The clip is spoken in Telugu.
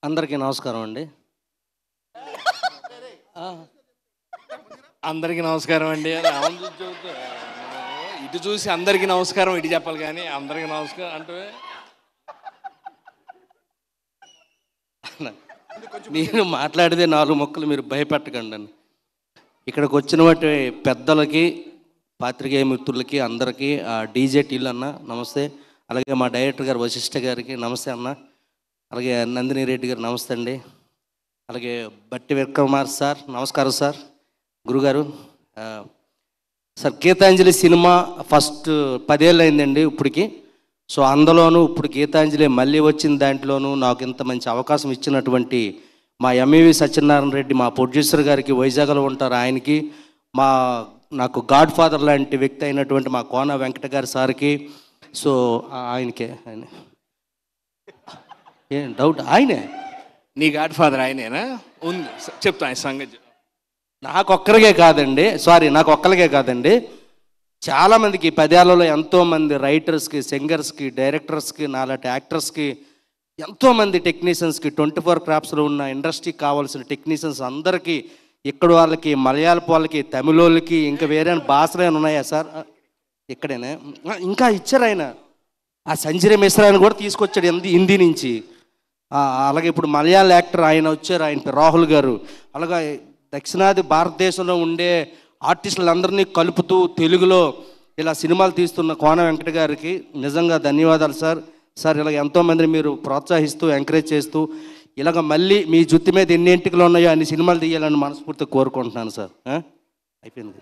అందరికీ నమస్కారం అండి. అందరికీ నమస్కారం అండి. ఇటు చూసి అందరికీ నమస్కారం ఇటు చెప్పాలి కానీ అందరికీ నమస్కారం అంటే నేను మాట్లాడితే 4 మొక్కలు మీరు భయపెట్టకండి అని. ఇక్కడికి వచ్చిన వాటి పెద్దలకి, పాత్రికేయ మిత్రులకి అందరికీ, డీజే టీలు అన్న నమస్తే. అలాగే మా డైరెక్టర్ గారు వశిష్ఠ గారికి నమస్తే అన్న. అలాగే నందిని రెడ్డి గారు నమస్తే అండి. అలాగే బట్టి విక్రమార్ సార్ నమస్కారం సార్. గురుగారు సార్, గీతాంజలి సినిమా ఫస్ట్ 10 ఏళ్ళు అయిందండి ఇప్పటికి. సో అందులోనూ ఇప్పుడు గీతాంజలి మళ్ళీ వచ్చిన దాంట్లోనూ నాకు ఇంత మంచి అవకాశం ఇచ్చినటువంటి మా ఎంఈవి సత్యనారాయణ రెడ్డి, మా ప్రొడ్యూసర్ గారికి, వైజాగ్లో ఉంటారు ఆయనకి, నాకు గాడ్ ఫాదర్ లాంటి వ్యక్తి అయినటువంటి మా కోన వెంకట గారి సార్కి, సో ఆయనకే ఏం డౌట్ ఆయనే నీ గాడ్ ఫాదర్ ఆయనేనా? ఉంది చెప్తా ఆయన సంగతి. నాకు ఒక్కరికే కాదండి, చాలామందికి 10 ఏళ్లలో ఎంతోమంది రైటర్స్కి, సింగర్స్కి, డైరెక్టర్స్కి, నాలాంటి యాక్టర్స్కి, ఎంతోమంది టెక్నీషియన్స్కి, 24 క్రాఫ్ట్స్లో ఉన్న ఇండస్ట్రీకి కావాల్సిన టెక్నీషియన్స్ అందరికీ, ఇక్కడ వాళ్ళకి, మలయాళపు వాళ్ళకి, తమిళోళ్ళకి, ఇంకా వేరే భాషలు ఏమైనా ఉన్నాయా సార్? ఇక్కడేనే ఇంకా ఇచ్చారు ఆయన. ఆ సంజయ్ మిశ్రాని కూడా తీసుకొచ్చాడు హిందీ నుంచి. అలాగే ఇప్పుడు మలయాళ యాక్టర్ ఆయన వచ్చారు, ఆయన రాహుల్ గారు. అలాగే దక్షిణాది భారతదేశంలో ఉండే ఆర్టిస్టులందరినీ కలుపుతూ తెలుగులో ఇలా సినిమాలు తీస్తున్న కోన వెంకట గారికి నిజంగా ధన్యవాదాలు సార్. సార్ ఇలా ఎంతోమందిని మీరు ప్రోత్సహిస్తూ ఎంకరేజ్ చేస్తూ ఇలాగ మళ్ళీ మీ జుత్తి మీద ఎన్ని ఎంటికలు ఉన్నాయో అన్ని సినిమాలు తీయాలని మనస్ఫూర్తిగా కోరుకుంటున్నాను సార్. అయిపోయింది.